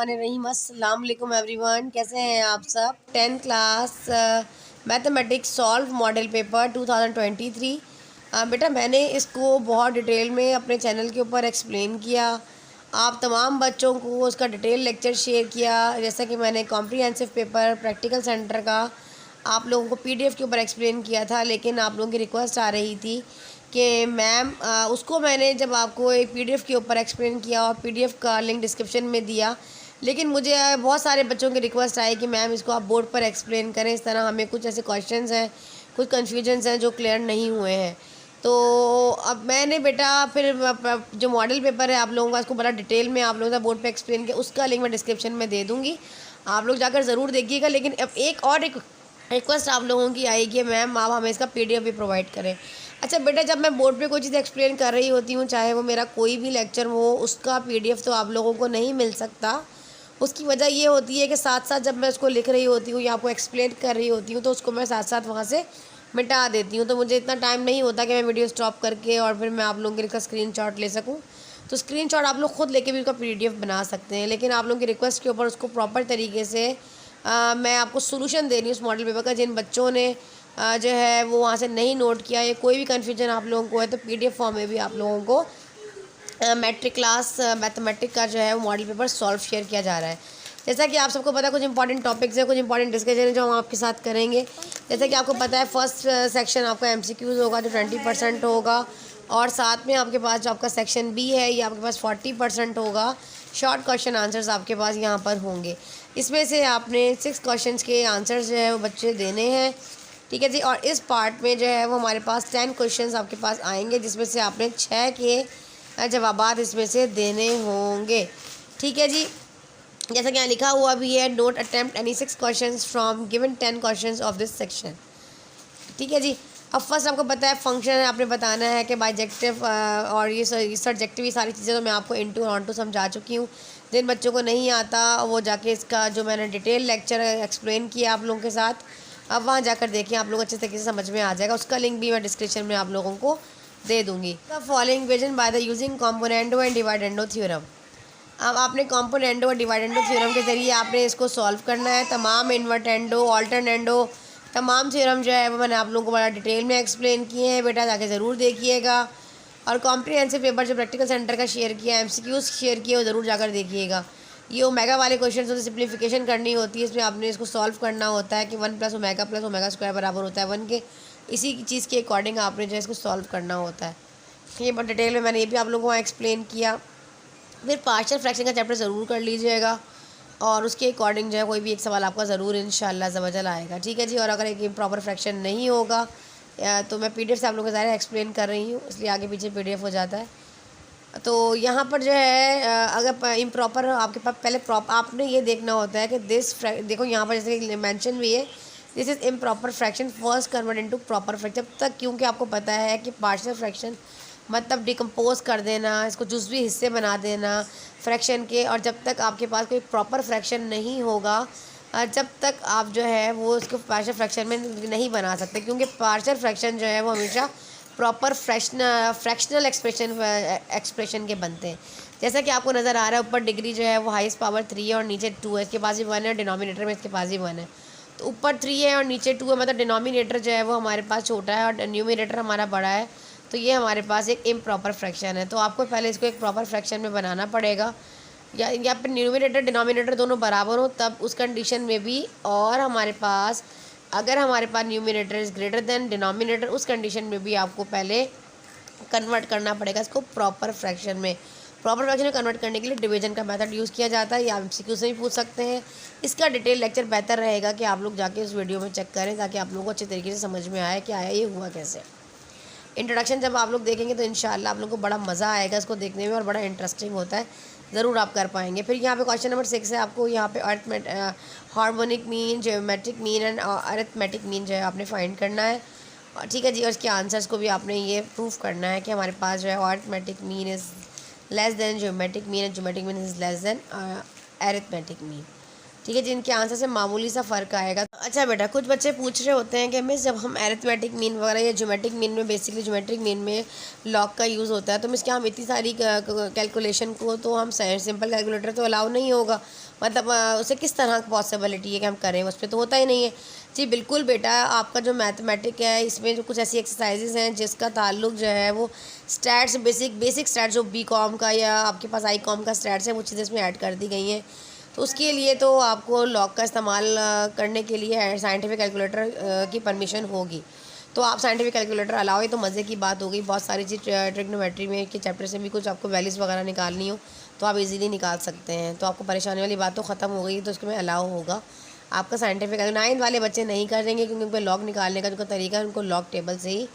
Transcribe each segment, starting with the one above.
बिस्मिल्लाहिर्रहमानिर्रहीम। अस्सलाम वालेकुम एवरीवन, कैसे हैं आप सब। 10th class mathematics solve model paper 2023। बेटा मैंने इसको बहुत डिटेल में अपने चैनल के ऊपर एक्सप्लेन किया, आप तमाम बच्चों को उसका डिटेल लेक्चर शेयर किया। जैसा कि मैंने कॉम्प्रिहेंसिव पेपर प्रैक्टिकल सेंटर का आप लोगों को पीडीएफ के ऊपर एक्सप्लेन किया था, लेकिन आप लोगों की रिक्वेस्ट आ रही थी कि मैम उसको मैंने जब आपको एक पीडीएफ के ऊपर एक्सप्लेन किया और पीडीएफ का लिंक डिस्क्रिप्शन में दिया, लेकिन मुझे बहुत सारे बच्चों की रिक्वेस्ट आई कि मैम इसको आप बोर्ड पर एक्सप्लेन करें। इस तरह हमें कुछ ऐसे क्वेश्चंस हैं, कुछ कन्फ्यूजन्स हैं जो क्लियर नहीं हुए हैं। तो अब मैंने बेटा फिर जो मॉडल पेपर है आप लोगों का, उसको बड़ा डिटेल में आप लोगों का बोर्ड पे एक्सप्लेन किया। उसका लिंक मैं डिस्क्रिप्शन में दे दूँगी, आप लोग जाकर ज़रूर देखिएगा। लेकिन अब एक रिक्वेस्ट आप लोगों की आई कि मैम आप हमें इसका पीडीएफ भी प्रोवाइड करें। अच्छा बेटा, जब मैं बोर्ड पे कोई चीज़ एक्सप्लेन कर रही होती हूँ, चाहे वो मेरा कोई भी लेक्चर हो, उसका पीडीएफ तो आप लोगों को नहीं मिल सकता। उसकी वजह ये होती है कि साथ साथ जब मैं उसको लिख रही होती हूँ या आपको एक्सप्लेन कर रही होती हूँ, तो उसको मैं साथ साथ वहाँ से मिटा देती हूँ। तो मुझे इतना टाइम नहीं होता कि मैं वीडियो स्टॉप करके और फिर मैं आप लोगों के लिए स्क्रीनशॉट ले सकूँ। तो स्क्रीनशॉट आप लोग खुद लेके भी उसका पीडीएफ बना सकते हैं, लेकिन आप लोगों की रिक्वेस्ट के ऊपर उसको प्रॉपर तरीके से मैं आपको सोल्यूशन दे रही हूँ उस मॉडल पेपर का। जिन बच्चों ने जो है वो वहाँ से नहीं नोट किया या कोई भी कन्फ्यूजन आप लोगों को है, तो पीडीएफ फॉर्म में भी आप लोगों को मैट्रिक क्लास मैथमेटिक का जो है वो मॉडल पेपर सॉल्व शेयर किया जा रहा है। जैसा कि आप सबको पता है, कुछ इंपॉर्टेंट टॉपिक्स हैं, कुछ इंपॉर्टेंट डिस्कशन है जो हम आपके साथ करेंगे। जैसा कि आपको पता है, फर्स्ट सेक्शन आपका एमसीक्यूज होगा जो 20% होगा, और साथ में आपके पास जो आपका सेक्शन बी है ये आपके पास 40% होगा। शॉर्ट क्वेश्चन आंसर्स आपके पास यहाँ पर होंगे। इसमें से आपने 6 क्वेश्चंस के आंसर्स जो है वो बच्चे देने हैं, ठीक है जी। और इस पार्ट में जो है वो हमारे पास 10 क्वेश्चंस आपके पास आएंगे, जिसमें से आपने 6 के जवाबात इसमें से देने होंगे, ठीक है जी। जैसा कि यहाँ लिखा हुआ भी है, don't attempt any 6 questions from given 10 questions of this section, ठीक है जी। अब फर्स्ट आपको पता है फंक्शन है, आपने बताना है कि बाइजेक्टिव और ये सब्जेक्टिव, ये सारी चीज़ें तो मैं आपको इनटू और ऑनटू समझा चुकी हूँ। जिन बच्चों को नहीं आता वो जाके इसका जो मैंने डिटेल लेक्चर एक्सप्लेन किया आप लोगों के साथ, अब वहाँ जाकर देखिए, आप लोग अच्छे तरीके से समझ में आ जाएगा। उसका लिंक भी मैं डिस्क्रिप्शन में आप लोगों को दे दूँगी। The following equation by the using componendo and dividendo theorem. अब आपने कॉम्पोनेंटो और डिवाइडेंडो थ्योरम के ज़रिए आपने इसको सॉल्व करना है। तमाम इन्वर्टेंडो, ऑल्टरनेंडो, तमाम थ्योरम जो है वो मैंने आप लोगों को बड़ा डिटेल में एक्सप्लेन किए हैं, बेटा जाके ज़रूर देखिएगा। और कॉम्प्रिहेंसिव पेपर जो प्रैक्टिकल सेंटर का शेयर किया, एमसीक्यूज शेयर किए, वो ज़रूर जाकर देखिएगा। ये ओमेगा वाले क्वेश्चन होते, सिंप्लीफिकेशन करनी होती है, इसमें आपने इसको सॉल्व करना होता है कि 1 + ओमेगा स्क्वायर बराबर होता है 1 के। इसी चीज़ के अकॉर्डिंग आपने जो है इसको सॉल्व करना होता है। ये बहुत डिटेल में मैंने ये भी आप लोगों को एक्सप्लेन किया। फिर पार्शियल फ्रैक्शन का चैप्टर ज़रूर कर लीजिएगा, और उसके अकॉर्डिंग जो है कोई भी एक सवाल आपका ज़रूर इंशाल्लाह ज़वजल आएगा, ठीक है जी। और अगर एक इम्प्रॉपर फ्रैक्शन नहीं होगा तो मैं पीडीएफ से आप लोगों को ज़्यादा एक्सप्लेन कर रही हूँ, इसलिए आगे पीछे पीडीएफ हो जाता है। तो यहाँ पर जो है अगर इम्प्रॉपर आपके पास पहले आपने ये देखना होता है कि देखो यहाँ पर जैसे मेंशन भी है, this is improper fraction first convert into proper fraction. जब तक, क्योंकि आपको पता है कि पार्शियल फ्रैक्शन मतलब डिकम्पोज कर देना, इसको जुज़वी हिस्से बना देना फ्रैक्शन के, और जब तक आपके पास कोई प्रॉपर फ्रैक्शन नहीं होगा, जब तक आप जो है वो उसको पार्शियल फ्रैक्शन में नहीं बना सकते, क्योंकि पार्शियल फ्रैक्शन जो है वो हमेशा प्रॉपर फ्रैक्शनल एक्सप्रेशन के बनते हैं। जैसा कि आपको नज़र आ रहा है, ऊपर डिग्री जो है वो हाईएस्ट पावर 3 है और नीचे 2 है, इसके पास भी 1 है, डिनोमिनेटर में इसके पास भी 1 है। तो ऊपर 3 है और नीचे 2 है, मतलब डिनोमिनेटर जो है वो हमारे पास छोटा है और न्यूमिनेटर हमारा बड़ा है। तो ये हमारे पास एक इम्प्रॉपर फ्रैक्शन है। तो आपको पहले इसको एक प्रॉपर फ्रैक्शन में बनाना पड़ेगा, या फिर न्यूमिनेटर डिनोमिनेटर दोनों बराबर हो तब उस कंडीशन में भी, और हमारे पास अगर हमारे पास numerator is greater than denominator, उस कंडीशन में भी आपको पहले कन्वर्ट करना पड़ेगा इसको प्रॉपर फ्रैक्शन में। प्रॉपर फ्रैक्शन में कन्वर्ट करने के लिए डिवीजन का मेथड यूज़ किया जाता है, या आप एमसीक्यू से भी पूछ सकते हैं। इसका डिटेल लेक्चर बेहतर रहेगा कि आप लोग जाके उस वीडियो में चेक करें, ताकि आप लोगों को अच्छे तरीके से समझ में आए कि आया ये हुआ कैसे। इंट्रोडक्शन जब आप लोग देखेंगे तो इंशाल्लाह आप लोगों को बड़ा मज़ा आएगा इसको देखने में, और बड़ा इंटरेस्टिंग होता है, ज़रूर आप कर पाएंगे। फिर यहाँ पे क्वेश्चन नंबर 6 है, आपको यहाँ पे harmonic mean, geometric mean and arithmetic mean जो है आपने फाइंड करना है, ठीक है जी। और इसके आंसर्स को भी आपने ये प्रूव करना है कि हमारे पास जो है arithmetic mean is less than geometric mean and geometric mean is less than arithmetic mean. ठीक है, जिनके आंसर से मामूली सा फ़र्क आएगा। अच्छा बेटा, कुछ बच्चे पूछ रहे होते हैं कि मिस जब हम एरिथमेटिक मीन वगैरह या ज्योमेट्रिक मीन में, बेसिकली ज्योमेट्रिक मीन में लॉग का यूज़ होता है, तो मिस क्या हम इतनी सारी कैलकुलेशन को तो हम सिंपल कैलकुलेटर तो अलाउ नहीं होगा, मतलब उसे किस तरह पॉसिबिलिटी है कि हम करें, उस पर तो होता ही नहीं है। जी बिल्कुल बेटा, आपका जो मैथमेटिक है इसमें जो कुछ ऐसी एक्सरसाइजेज हैं जिसका ताल्लुक जो है वो स्टैट्स, बेसिक स्टैट्स जो बी.कॉम का या आपके पास आई.कॉम का स्टैट्स है, वो चीज़ें इसमें ऐड कर दी गई हैं। तो उसके लिए तो आपको लॉग का इस्तेमाल करने के लिए साइंटिफिक कैलकुलेटर की परमिशन होगी। तो आप साइंटिफिक कैलकुलेटर अलाओ, तो मज़े की बात हो गई। बहुत सारी चीज़ ट्रिग्नोमेट्री में के चैप्टर से भी कुछ आपको वैल्यूज़ वगैरह निकालनी हो तो आप इजीली निकाल सकते हैं, तो आपको परेशानी वाली बात तो ख़त्म हो गई, तो उसमें अलाउ होगा आपका साइंटिफिक। 9th वाले बच्चे नहीं करेंगे क्योंकि उनको लॉग निकालने का जो तरीका है, उनको लॉग टेबल से ही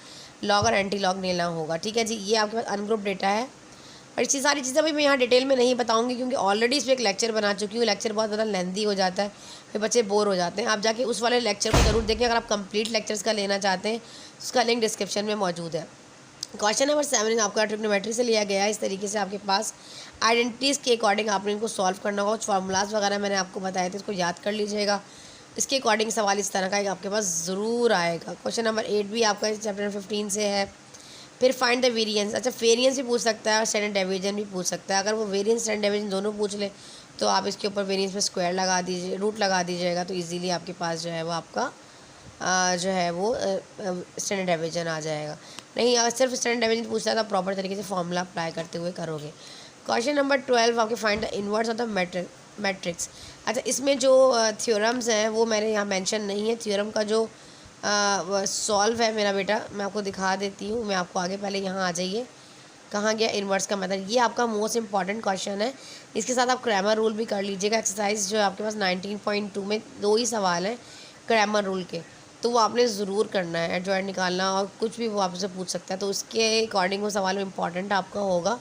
लॉग और एंटी लॉग लेना होगा। ठीक है जी, ये आपके पास अनग्रुप डेटा है और इसी सारी चीज़ें भी मैं यहाँ डिटेल में नहीं बताऊँगी क्योंकि ऑलरेडी इस पर एक लेक्चर बना चुकी हूँ। लेक्चर बहुत ज़्यादा लेंदी हो जाता है, फिर बच्चे बोर हो जाते हैं। आप जाके उस वाले लेक्चर को ज़रूर देखें। अगर आप कंप्लीट लेक्चर्स का लेना चाहते हैं उसका लिंक डिस्क्रिप्शन में मौजूद है। क्वेश्चन नंबर 7 आपका ट्रिग्नोमेट्री से लिया गया है। इस तरीके से आपके पास आइडेंटिटीज़ के अकॉर्डिंग आपने इनको सॉल्व करना होगा। कुछ फार्मूलाज वगैरह मैंने आपको बताए थे, इसको याद कर लीजिएगा। इसके अकॉर्डिंग सवाल इस तरह का एक आपके पास ज़रूर आएगा। क्वेश्चन नंबर 8 भी आपका चैप्टर 15 से है। फिर फाइंड द वेरिएंस। अच्छा, वेरिएंस भी पूछ सकता है और स्टैंडर्ड डेविएशन भी पूछ सकता है। अगर वो वेरिएंस स्टैंडर्ड डेविएशन दोनों पूछ ले तो आप इसके ऊपर वेरिएंस में स्क्वायर लगा दीजिए, रूट लगा दीजिएगा, तो इजीली आपके पास जो है वो आपका जो है वो स्टैंडर्ड डेविएशन आ जाएगा। नहीं, अगर सिर्फ स्टैंडर्ड डेविएशन पूछता है तो प्रॉपर तरीके से फॉर्मूला अप्लाई करते हुए करोगे। क्वेश्चन नंबर 12 आपके find the inverse of the matrix. अच्छा, इसमें जो थ्योरम्स हैं वो मैंने यहाँ मेंशन नहीं है। थ्योरम का जो सॉल्व है मेरा बेटा, मैं आपको दिखा देती हूँ। मैं आपको आगे, पहले यहाँ आ जाइए, कहाँ गया इन्वर्स का मेथड। ये आपका मोस्ट इंपॉर्टेंट क्वेश्चन है। इसके साथ आप क्रैमर रूल भी कर लीजिएगा। एक्सरसाइज जो है आपके पास 19.2 में 2 ही सवाल हैं क्रैमर रूल के, तो वो आपने ज़रूर करना है। एडजॉइंट निकालना और कुछ भी वो आपसे पूछ सकता है, तो उसके अकॉर्डिंग वो सवाल इंपॉर्टेंट आपका होगा,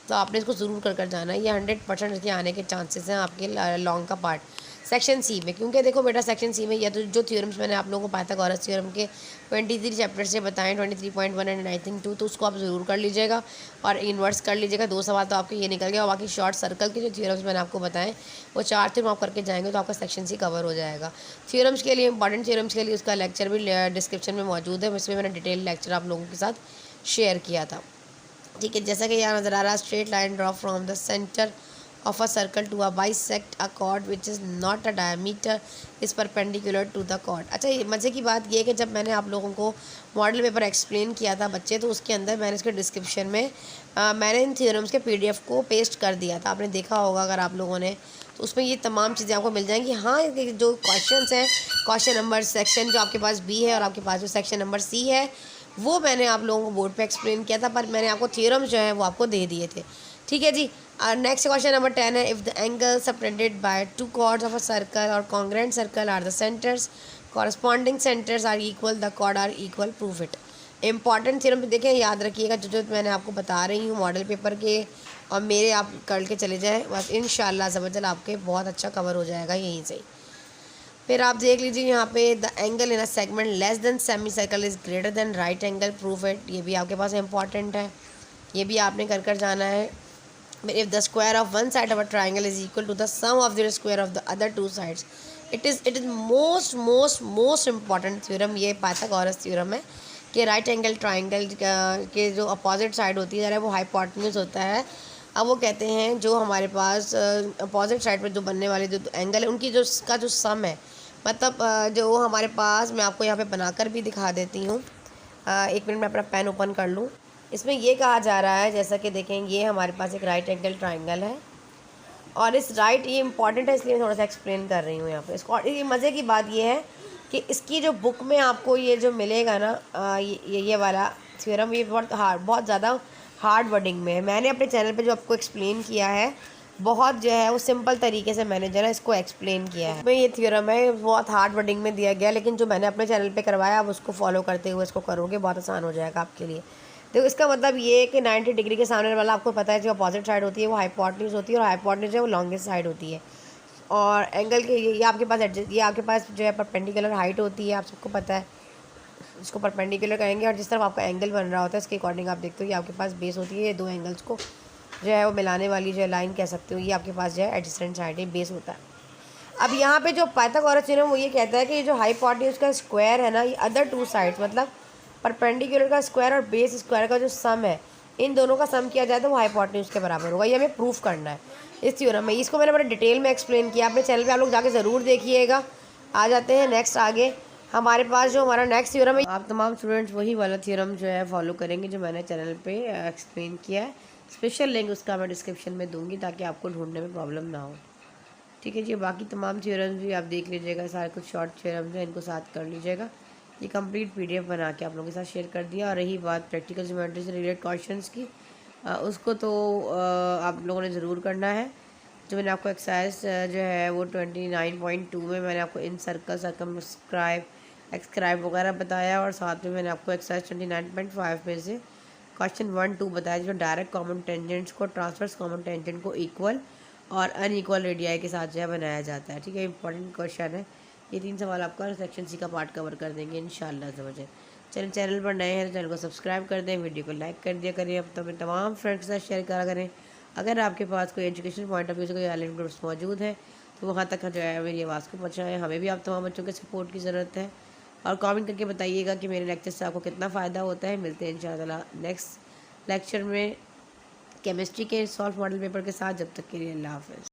तो आपने इसको ज़रूर कर जाना है। ये 100% इसके आने के चांसेस हैं आपके लॉन्ग का पार्ट सेक्शन सी में। क्योंकि देखो बेटा, सेक्शन सी में या तो जो थ्योरम्स मैंने आप लोगों को पाइथागोरस थ्योरम के 23 चैप्टर से बताएं, 23.1 एंड आई थिंक 2, तो उसको आप ज़रूर कर लीजिएगा और इन्वर्स कर लीजिएगा। 2 सवाल तो आपके ये निकल गया। और बाकी शॉर्ट सर्कल के जो थ्योरम्स मैंने आपको बताएं वो 4 थ्योरम आप करके जाएंगे तो आपका सेक्शन सी कवर हो जाएगा। थ्योरम्स के लिए, इंपॉर्टेंट थ्योरम्स के लिए उसका लेक्चर भी डिस्क्रिप्शन में मौजूद है। इसमें मैंने डिटेल लेक्चर आप लोगों के साथ शेयर किया था। ठीक है, जैसा कि यहाँ नज़र आ रहा है, straight line draw from the centre of a circle to a bisect a chord which is not a diameter is perpendicular to the chord। अच्छा, ये मज़े की बात ये है कि जब मैंने आप लोगों को मॉडल पेपर एक्सप्लेन किया था बच्चे, तो उसके अंदर मैंने इसके डिस्क्रिप्शन में मैंने इन थ्योरम्स के PDF को पेस्ट कर दिया था। आपने देखा होगा अगर आप लोगों ने, तो उसमें ये तमाम चीज़ें आपको मिल जाएंगी। हाँ, जो क्वेश्चन हैं, क्वेश्चन नंबर सेक्शन जो आपके पास B है और आपके पास जो सेक्शन नंबर C है, वो मैंने आप लोगों को बोर्ड पे एक्सप्लेन किया था, पर मैंने आपको थ्योरम्स जो है वो आपको दे दिए थे। ठीक है जी। नेक्स्ट क्वेश्चन नंबर 10 है, if the angle separated by 2 chords of a circle और congruent circle are the centres, corresponding centres are equal, the chord are equal, prove it. Important theorem पे देखें, याद रखिएगा जो मैंने आपको बता रही हूँ मॉडल पेपर के और मेरे, आप कर के चले जाएँ, बस इंशाल्लाह ज़बरदस्त आपके बहुत अच्छा कवर हो जाएगा यहीं से। फिर आप देख लीजिए यहाँ पे, the angle in a segment less than semi circle is greater then right angle, proof it. ये भी आपके पास इंपॉर्टेंट है, ये भी आपने कर जाना है। If the square of one side of a triangle is equal to the sum of the square of the other 2 sides, it is most important theorem. ये पाइथागोरस थ्योरम है कि राइट एंगल ट्राइंगल के जो opposite side होती है वो hypotenuse होता है। अब वो कहते हैं जो हमारे पास अपोजिट साइड पर जो बनने वाले जो एंगल है उनकी जो सम है, मतलब जो हमारे पास, मैं आपको यहाँ पे बनाकर भी दिखा देती हूँ। 1 मिनट में अपना पेन ओपन कर लूँ। इसमें ये कहा जा रहा है, जैसा कि देखें, ये हमारे पास एक राइट एंगल ट्राइंगल है और इस राइट, ये इंपॉर्टेंट है इसलिए मैं थोड़ा सा एक्सप्लेन कर रही हूँ यहाँ पे इसको। ये मज़े की बात ये है कि इसकी जो बुक में आपको ये जो मिलेगा ना, ये वाला थ्योरम, ये बहुत ज़्यादा हार्ड वर्डिंग में है। मैंने अपने चैनल पे जो आपको एक्सप्लेन किया है, बहुत जो है वो सिंपल तरीके से मैंने जो है इसको एक्सप्लेन किया है। मैं ये थ्योरम है बहुत हार्ड वर्डिंग में दिया गया, लेकिन जो मैंने अपने चैनल पे करवाया आप उसको फॉलो करते हुए इसको करोगे, बहुत आसान हो जाएगा आपके लिए। देखो, इसका मतलब ये है कि 90 डिग्री के सामने वाला, आपको पता है जो अपोजिट साइड होती है वो हाइपोटेन्यूज होती है और हाइपोटेन्यूज है वो लॉन्गेस्ट साइड होती है। और एंगल के ये आपके पास ये आपके पास जो है परपेंडिकुलर हाइट होती है, आप सबको पता है। इसको परपेंडिकुलर करेंगे और जिस तरफ आपका एंगल बन रहा होता है उसके अकॉर्डिंग आप देखते हो कि आपके पास बेस होती है। ये 2 एंगल्स को जो है वो मिलाने वाली जो है लाइन कह सकते हो, ये आपके पास जो है एडजेसेंट साइड है, बेस होता है। अब यहाँ पे जो पाइथागोरस थ्योरम वो ये कहता है कि ये जो हाइपोटेन्यूज का स्क्वायर है ना, ये अदर टू साइड्स मतलब परपेंडिकुलर का स्क्वायर और बेस स्क्वायर का जो सम है, इन दोनों का सम किया जाए तो वो हाइपोटेन्यूज के बराबर होगा। ये हमें प्रूफ करना है इस थ्योरम में। इसको मैंने बड़े डिटेल में एक्सप्लेन किया, अपने चैनल पे आप लोग जाके ज़रूर देखिएगा। आ जाते हैं नेक्स्ट आगे हमारे पास जो हमारा नेक्स्ट थ्योरम है। आप तमाम स्टूडेंट्स वही वाला थ्योरम जो है फॉलो करेंगे जो मैंने चैनल पे एक्सप्लेन किया है। स्पेशल लिंक उसका मैं डिस्क्रिप्शन में दूंगी ताकि आपको ढूंढने में प्रॉब्लम ना हो। ठीक है जी, बाकी तमाम थ्योरम्स भी आप देख लीजिएगा, सारे कुछ शॉर्ट थ्योरम्स हैं, इनको साथ कर लीजिएगा। ये कंप्लीट पीडीएफ बना के आप लोगों के साथ शेयर कर दिया। और रही बात प्रैक्टिकल ज्योमेट्री से रिलेटेड क्वेश्चंस की, उसको तो आप लोगों ने ज़रूर करना है। जो मैंने आपको एक्सरसाइज जो है वो 29.2 में मैंने आपको इन सर्कल सर्कमस्क्राइब एक्सक्राइब वगैरह बताया, और साथ में मैंने आपको एक्सरसाइज 29.5 में से क्वेश्चन 1, 2 बताया जो डायरेक्ट कॉमन टेंजेंट्स को ट्रांसवर्स कॉमन टेंजेंट को इक्वल और अनइक्वल रेडियाई के साथ जो है बनाया जाता है। ठीक है, इंपॉर्टेंट क्वेश्चन है। ये 3 सवाल आपका सेक्शन सी का पार्ट कवर कर देंगे इंशाल्लाह समझे। चैनल पर नए हैं तो चैनल को सब्सक्राइब कर दें, वीडियो को लाइक कर दिया करें, अब तो अपने तमाम फ्रेंड्स के साथ शेयर करा करें। अगर आपके पास कोई एजुकेशन पॉइंट ऑफ व्यू से कोई ऑनलाइन ग्रुप्स मौजूद है तो वहाँ तक जो है मेरी आवाज़ को पहुँचाएँ। हमें भी आप तमाम बच्चों के सपोर्ट की ज़रूरत है। और कमेंट करके बताइएगा कि मेरे लेक्चर से आपको कितना फ़ायदा होता है। मिलते हैं इंशाल्लाह नेक्स्ट लेक्चर में केमिस्ट्री के सॉल्व मॉडल पेपर के साथ। जब तक के लिए अल्लाह हाफ़िज़।